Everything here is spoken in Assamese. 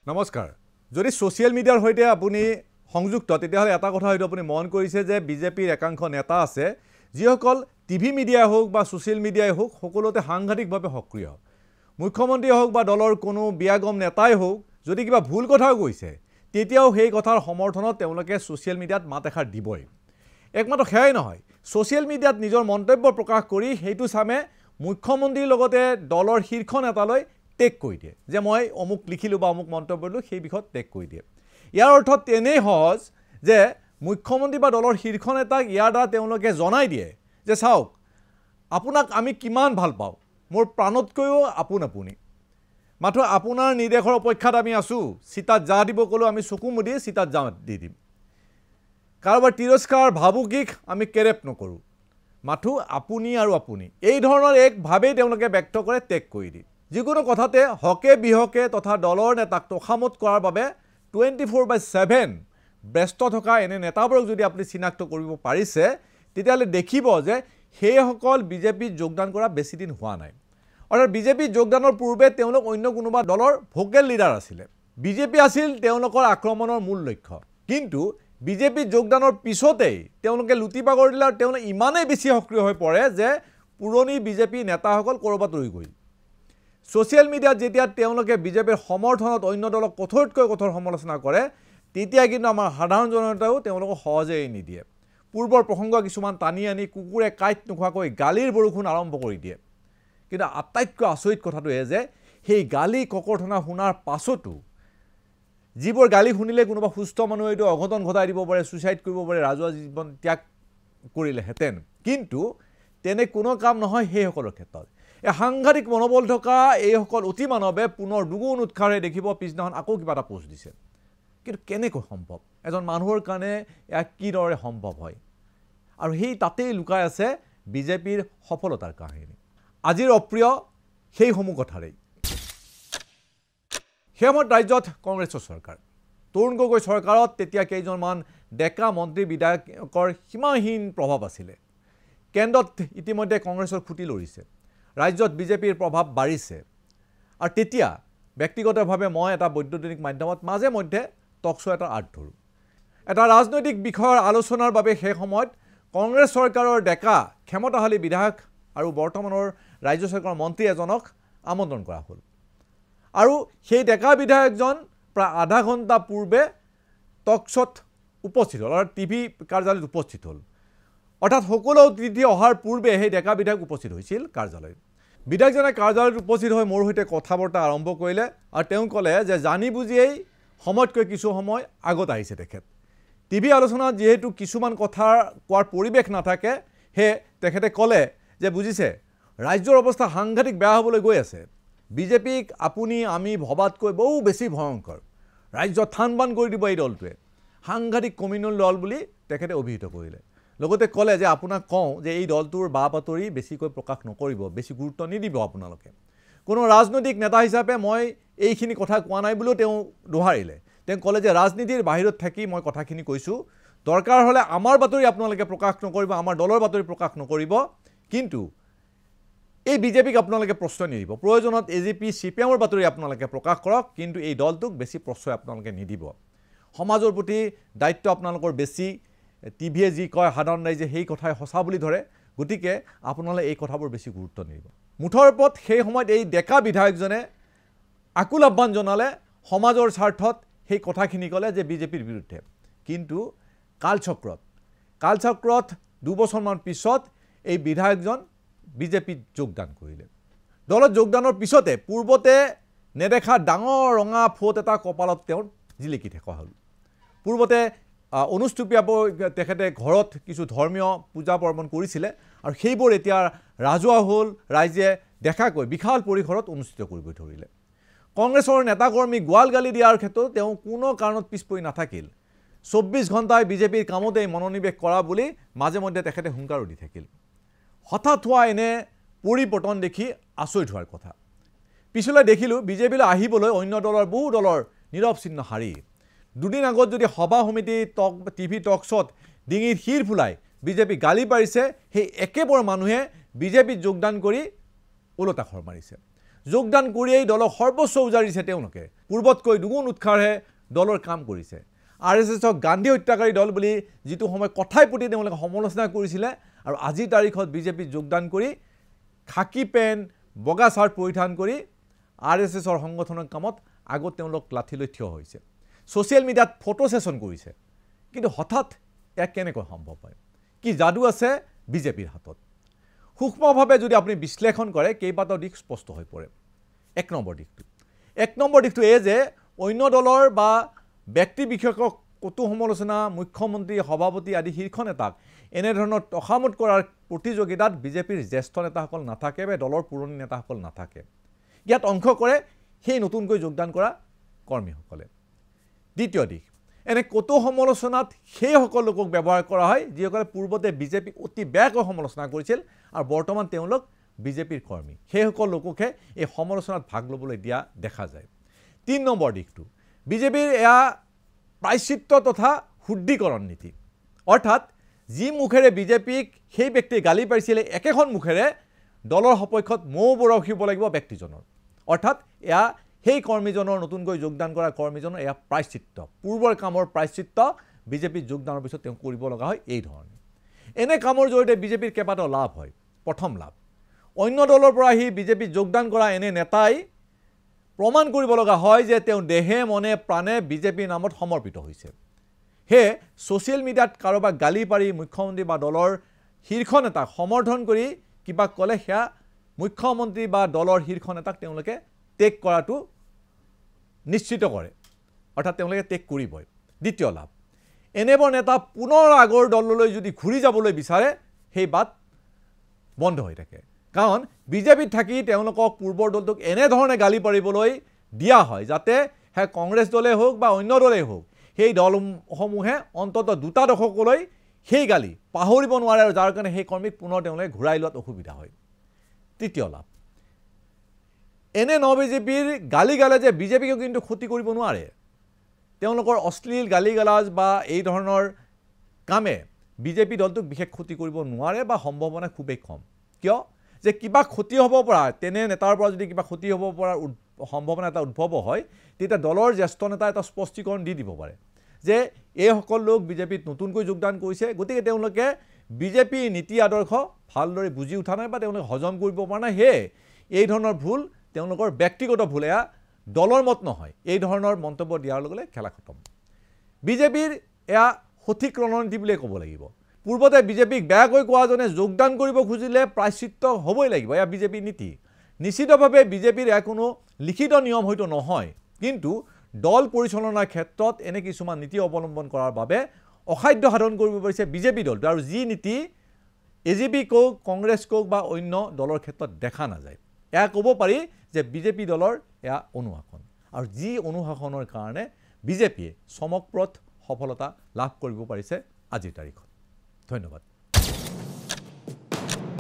নমস্কাৰ যদি সোশ্যাল মিডিয়াৰ হৈতে আপুনি সংযুক্ত তেতিয়াহলে এটা কথা হয়তো আপুনি মন কৰিছে যে বিজেপিৰ একাংশ নেতা আছে যিসকল টিভি মিডিয়া হোক বা সোশ্যাল মিডিয়াই হোক সকলোতে সাংঘাতিকভাৱে সক্ৰিয় মুখ্যমন্ত্ৰী হোক বা দলৰ কোনো বিয়াগম নেতাই হোক যদি কিবা ভুল কথা কৈছে তেতিয়াও সেই কথাৰ সমৰ্থনত তেওঁলোকে সোশ্যাল মিডিয়াত মাত এষাৰ দিবই একমাত্ৰ হেয়াই নহয় সোশ্যাল মিডিয়াত নিজৰ মন্তব্য প্ৰকাশ কৰি হেতু সামে মুখ্যমন্ত্ৰীৰ লগতে দলৰ শীৰ্ষ নেতালৈ টেক কৰি দিয়ে যে মই অমুক লিখিলো বা অমুক মন্তব্য দিলো সেই বিষয়ত টেক কৰি দিয়ে ইয়াৰ অৰ্থ তেনেই সহজ যে মুখ্যমন্ত্ৰী বা দলৰ শীৰ্ষ নেতাক ইয়াৰ দ্বাৰা তেওঁলোকে জনাই দিয়ে যে চাওক আপোনাক আমি কিমান ভাল পাওঁ মোৰ প্ৰাণতকৈও আপুনি মাত্ৰ আপোনাৰ নিৰ্দেশৰ অপেক্ষাত আমি আছো চিতাত যা দিব কলো আমি চকু মুদি চিতাত যা দি দিম কাৰোবাৰ তিৰস্কাৰ ভাবুকিক আমি কেৰেপ নকৰো মাথো আপুনি আৰু আপুনি এই ধৰণৰ এক ভাৱে তেওঁলোকে ব্যক্ত কৰে টেক কৰি দিয়ে যিকোনো কথাতে হকে বিহকে তথা দলৰ নেতাক তোখামত কৰাৰ বাবে 24/7 ব্যস্ত থকা এনে নেতাবোৰক যদি আপুনি চিনাক্ত কৰিব পাৰিছে তেতিয়ালে দেখিব যে হেসকল বিজেপি যোগদান কৰা বেছি দিন হোৱা নাই অৰ্থাৎ বিজেপি যোগদানৰ পূৰ্বে তেওঁলোক অন্য কোনোবা দলৰ ভোকেল লিডাৰ আছিল বিজেপি আছিল তেওঁলোকৰ আক্ৰমণৰ মূল লক্ষ্য কিন্তু বিজেপি যোগদানৰ পিছতেই তেওঁলোকে লুটিবাগৰ দিলে আৰু তেওঁলোক ইমানেই বেছি সক্ৰিয় হৈ পৰে যে পুৰণি বিজেপি নেতাসকল কৰবাত ৰৈ গ'ল সোশ্যাল মিডিয়াত যেতিয়া তেওঁলোকে বিজেপিৰ সমৰ্থনত অন্য দলক কঠোৰতকৈ কঠোৰ সমালোচনা কৰে তেতিয়া কিন্তু আমাৰ সাধাৰণ জনতাও তেওঁলোকক সহজে নিদিয়ে পূৰ্বৰ প্ৰসংগ কিছুমান টানি আনি কুকুৰে কাইট নোখোৱাকৈ গালিৰ বৰষুণ আৰম্ভ কৰি দিয়ে কিন্তু আটাইতকৈ আচৰিত কথাটো এ যে সেই গালি ককৰ্থনা শুনাৰ পাছতো যিবোৰ গালি শুনিলে কোনোবা সুস্থ মানুহ এইটো অঘটন ঘটাই দিব পাৰে সুইসাইড কৰিব পাৰে ৰাজহুৱা জীৱন ত্যাগ কৰিলে হেতেন কিন্তু তেনে কোনো কাম নহয় সেই সকলৰ ক্ষেত্ৰত সাংঘাতিক মনোবল থকা এইসকল অতি মানৱে পুনৰ দুগুণ উৎসাহে দেখিব পিছদিনাখন আকৌ কিবা এটা পোষ্ট দিছে কিন্তু কেনেকৈ সম্ভৱ এজন মানুহৰ কাৰণে কি দৰে সম্ভৱ হয় আৰু সেই তাতেই লুকাই আছে বিজেপিৰ সফলতাৰ কাহিনী আজিৰ অপ্ৰিয় সেই সমূহ কথাৰেই হেমত ৰাজ্যত কংগ্ৰেছৰ চৰকাৰ তৰুণ গগৈ চৰকাৰত তেতিয়া কেইজনমান ডেকা মন্ত্ৰী বিধায়কৰ সীমাহীন প্ৰভাৱ আছিল কেন্দ্ৰত ইতিমধ্যে কংগ্ৰেছৰ খুঁটি লৰিছে ৰাজ্যত বিজেপিৰ প্ৰভাৱ বাঢ়িছে আৰু তেতিয়া ব্যক্তিগতভাৱে মই এটা বৈদ্যুতিক মাধ্যমত মাজে মধ্যে টকশ্ব' এটা আঁত ধৰো এটা ৰাজনৈতিক বিষয়ৰ আলোচনাৰ বাবে সেই সময়ত কংগ্ৰেছ চৰকাৰৰ ডেকা ক্ষমতাশালী বিধায়ক আৰু বৰ্তমানৰ ৰাজ্য চৰকাৰৰ মন্ত্ৰী এজনক আমন্ত্ৰণ কৰা হ'ল আৰু সেই ডেকা বিধায়কজন প্ৰায় আধা ঘণ্টা পূৰ্বে টকশ্ব'ত উপস্থিত হ'ল আৰু টিভি কাৰ্যালয়ত উপস্থিত হ'ল অৰ্থাৎ সকলো অতিথি অহাৰ পূৰ্বে সেই ডেকা বিধায়ক উপস্থিত হৈছিল কাৰ্যালয়ত বিধায়কজনে কাৰ্যালয়ত উপস্থিত হৈ মোৰ সৈতে কথা বৰ্তা আৰম্ভ কৰিলে আৰু তেওঁ ক'লে যে জানি বুজিয়েই সময়তকৈ কিছু সময় আগত আহিছে তেখেত টিভি আলোচনাত যেহেতু কিছুমান কথা কোৱাৰ পৰিৱেশ নাথাকে হে তেখেতে ক'লে যে বুজিছে ৰাজ্যৰ অৱস্থা সাংঘাতিক বেয়া হ'বলৈ গৈ আছে বিজেপিক আপুনি আমি ভবাতকৈ বহু বেছি ভয়ংকৰ ৰাজ্য থানবান কৰি দিব এই দলটোৱে সাংঘাতিক কমিউনেল দল বুলি তেখেতে অভিহিত কৰিলে লগতে ক'লে যে আপোনাক কওঁ যে এই দলটোৰ বা বাতৰি বেছিকৈ প্ৰকাশ নকৰিব বেছি গুৰুত্ব নিদিব আপোনালোকে কোনো ৰাজনৈতিক নেতা হিচাপে মই এইখিনি কথা কোৱা নাই বুলিও তেওঁ দোহাৰিলে তেওঁ ক'লে যে ৰাজনীতিৰ বাহিৰত থাকি মই কথাখিনি কৈছোঁ দৰকাৰ হ'লে আমাৰ বাতৰি আপোনালোকে প্ৰকাশ নকৰিব আমাৰ দলৰ বাতৰি প্ৰকাশ নকৰিব কিন্তু এই বিজেপিক আপোনালোকে প্ৰশ্ৰয় নিদিব প্ৰয়োজনত এজিপি চিপিএমৰ বাতৰি আপোনালোকে প্ৰকাশ কৰক কিন্তু এই দলটোক বেছি প্ৰশ্ৰয় আপোনালোকে নিদিব সমাজৰ প্ৰতি দায়িত্ব আপোনালোকৰ বেছি টিভিয়ে যি কয় সাধাৰণ ৰাইজে সেই কথাই সঁচা বুলি ধৰে গতিকে আপোনালোকে এই কথাবোৰ বেছি গুৰুত্ব নিদিব মুঠৰ ওপৰত সেই সময়ত এই ডেকা বিধায়কজনে আকুল আহ্বান জনালে সমাজৰ স্বাৰ্থত সেই কথাখিনি ক'লে যে বিজেপিৰ বিৰুদ্ধে কিন্তু কালচক্ৰত দুবছৰমান পিছত এই বিধায়কজন বিজেপিত যোগদান কৰিলে দলত যোগদানৰ পিছতে পূৰ্বতে নেদেখা ডাঙৰ ৰঙা ফোট এটা কপালত তেওঁৰ জিলিকি থকা হ'ল পূৰ্বতে অনুষ্টুপীয়াবোৰ তেখেতে ঘৰত কিছু ধৰ্মীয় পূজা পাৰ্বণ কৰিছিলে আৰু সেইবোৰ এতিয়া ৰাজহুৱা হ'ল ৰাইজে দেখাকৈ বিশাল পৰিসৰত অনুষ্ঠিত কৰিব ধৰিলে কংগ্ৰেছৰ নেতাকৰ্মী গোৱাল গালি দিয়াৰ ক্ষেত্ৰত তেওঁ কোনো কাৰণত পিছ পৰি নাথাকিল 24 ঘণ্টাই বিজেপিৰ কামতেই মনোনিৱেশ কৰা বুলি মাজে মধ্যে তেখেতে হুংকাৰো দি থাকিল হঠাৎ হোৱা এনে পৰিৱৰ্তন দেখি আচৰিত হোৱাৰ কথা পিছলৈ দেখিলোঁ বিজেপিলৈ আহিবলৈ অন্য দলৰ বহু দলৰ নিৰৱচ্ছিন্ন শাৰী দুদিন আগত যদি সভা সমিতি টিভি টকশ্ব'ত ডিঙিৰ শিৰ ফুলাই বিজেপি গালি পাৰিছে সেই একেবোৰ মানুহে বিজেপিত যোগদান কৰি ওলটা খৰ মাৰিছে যোগদান কৰিয়েই দলক সৰ্বস্ব উজাৰিছে তেওঁলোকে পূৰ্বতকৈ দুগুণ উৎসাহেৰে দলৰ কাম কৰিছে। RSSক গান্ধী হত্যাকাৰী দল বুলি যিটো সময় কথাই প্ৰতি তেওঁলোকে সমালোচনা কৰিছিলে আৰু আজিৰ তাৰিখত বিজেপিত যোগদান কৰি খাকী পেণ্ট বগা চাৰ্ট পৰিধান কৰি RSSৰ সংগঠনৰ কামত আগত তেওঁলোক লাঠি লৈ থিয় হৈছে। ছ'চিয়েল মিডিয়াত ফটো ছেছন কৰিছে, কিন্তু হঠাৎ এয়া কেনেকৈ সম্ভৱ হয়? কি যাদু আছে বিজেপিৰ হাতত? সূক্ষ্মভাৱে যদি আপুনি বিশ্লেষণ কৰে কেইবাটাও দিশ স্পষ্ট হৈ পৰে। এক নম্বৰ দিশটো এই যে অন্য দলৰ বা ব্যক্তি বিশেষক কটু সমালোচনা মুখ্যমন্ত্ৰী সভাপতি আদি শীৰ্ষ নেতাক এনেধৰণৰ তখামত কৰাৰ প্ৰতিযোগিতাত বিজেপিৰ জ্যেষ্ঠ নেতাসকল নাথাকে বা দলৰ পুৰণি নেতাসকল নাথাকে। ইয়াত অংশ কৰে সেই নতুনকৈ যোগদান কৰা কৰ্মীসকলে। দ্বিতীয় দিশ, এনে কটু সমালোচনাত সেইসকল লোকক ব্যৱহাৰ কৰা হয় যিসকলে পূৰ্বতে বিজেপিক অতি বেয়াকৈ সমালোচনা কৰিছিল আৰু বৰ্তমান তেওঁলোক বিজেপিৰ কৰ্মী। সেইসকল লোককহে এই সমালোচনাত ভাগ ল'বলৈ দিয়া দেখা যায়। ৩ নম্বৰ দিশটো, বিজেপিৰ এয়া প্ৰায়শ্চিত্ত তথা শুদ্ধিকৰণ নীতি। অৰ্থাৎ যি মুখেৰে বিজেপিক সেই ব্যক্তিয়ে গালি পাৰিছিলে একেখন মুখেৰে দলৰ সপক্ষত মৌ বৰষিব লাগিব ব্যক্তিজনৰ। অৰ্থাৎ এয়া সেই কৰ্মীজনৰ নতুনকৈ যোগদান কৰা কৰ্মীজনৰ এয়া প্ৰায়শ্চিত্ত, পূৰ্বৰ কামৰ প্ৰায়শ্চিত্ত বিজেপিত যোগদানৰ পিছত তেওঁ কৰিব লগা হয় এই ধৰণে। এনে কামৰ জৰিয়তে বিজেপিৰ কেইবাটাও লাভ হয়। প্ৰথম লাভ, অন্য দলৰ পৰা আহি বিজেপিত যোগদান কৰা এনে নেতাই প্ৰমাণ কৰিব লগা হয় যে তেওঁ দেহে মনে প্ৰাণে বিজেপিৰ নামত সমৰ্পিত হৈছে। সেয়ে ছ'চিয়েল মিডিয়াত কাৰোবাক গালি পাৰি মুখ্যমন্ত্ৰী বা দলৰ শীৰ্ষ নেতাক সমৰ্থন কৰি কিবা ক'লে সেয়া মুখ্যমন্ত্ৰী বা দলৰ শীৰ্ষ নেতাক তেওঁলোকে টেগ কৰাটো নিশ্চিত কৰে, অৰ্থাৎ তেওঁলোকে টেগ কৰিবই। দ্বিতীয় লাভ, এনেবোৰ নেতা পুনৰ আগৰ দললৈ যদি ঘূৰি যাবলৈ বিচাৰে সেই বাট বন্ধ হৈ থাকে। কাৰণ বিজেপিত থাকি তেওঁলোকক পূৰ্বৰ দলটোক এনেধৰণে গালি পাৰিবলৈ দিয়া হয় যাতে সেয়া কংগ্ৰেছ দলেই হওক বা অন্য দলেই হওক সেই দলসমূহে অন্ততঃ দুটা দশকলৈ সেই গালি পাহৰিব নোৱাৰে আৰু যাৰ কাৰণে সেই কৰ্মীক পুনৰ তেওঁলোকে ঘূৰাই লোৱাত অসুবিধা হয়। তৃতীয় লাভ, এনে বিজেপিৰ গালি গালে যে বিজেপিকে কিন্তু ক্ষতি কৰিব নোৱাৰে। তেওঁলোকৰ অশ্লীল গালি গালাজ বা এই ধৰণৰ কামে বিজেপি দলটোক বিশেষ ক্ষতি কৰিব নোৱাৰে বা সম্ভাৱনা খুবেই কম। কিয়? যে কিবা ক্ষতি হ'ব পৰা তেনে নেতাৰ পৰা যদি কিবা ক্ষতি হ'ব পৰাৰ সম্ভাৱনা এটা উদ্ভৱ হয় তেতিয়া দলৰ জ্যেষ্ঠ নেতা এটা স্পষ্টীকৰণ দি দিব পাৰে যে এইসকল লোক বিজেপিত নতুনকৈ যোগদান কৰিছে, গতিকে তেওঁলোকে বিজেপিৰ নীতি আদৰ্শ ভালদৰে বুজি উঠা নাই বা তেওঁলোকে হজম কৰিব পৰা নাই। সেয়ে এই ধৰণৰ ভুল তেওঁলোকৰ ব্যক্তিগত ভুল, এয়া দলৰ মত নহয়। এই ধৰণৰ মন্তব্য দিয়াৰ লগে লগে খেলা খতম। বিজেপিৰ এয়া সঠিক ৰণনীতি বুলিয়ে ক'ব লাগিব। পূৰ্বতে বিজেপিক বেয়াকৈ কোৱাজনে যোগদান কৰিব খুজিলে প্ৰায়শ্চিত্ত হ'বই লাগিব, এয়া বিজেপিৰ নীতি। নিশ্চিতভাৱে বিজেপিৰ এয়া কোনো লিখিত নিয়ম হয়তো নহয়, কিন্তু দল পৰিচালনাৰ ক্ষেত্ৰত এনে কিছুমান নীতি অৱলম্বন কৰাৰ বাবে অসাধ্য সাধন কৰিব পাৰিছে বিজেপি দলটো, আৰু যি নীতি AJP কওক কংগ্ৰেছ কওক বা অন্য দলৰ ক্ষেত্ৰত দেখা নাযায়। এয়া ক'ব পাৰি যে বিজেপি দলৰ এয়া অনুশাসন, আৰু যি অনুশাসনৰ কাৰণে বিজেপিয়ে চমকপ্ৰদ সফলতা লাভ কৰিব পাৰিছে আজিৰ তাৰিখত। ধন্যবাদ।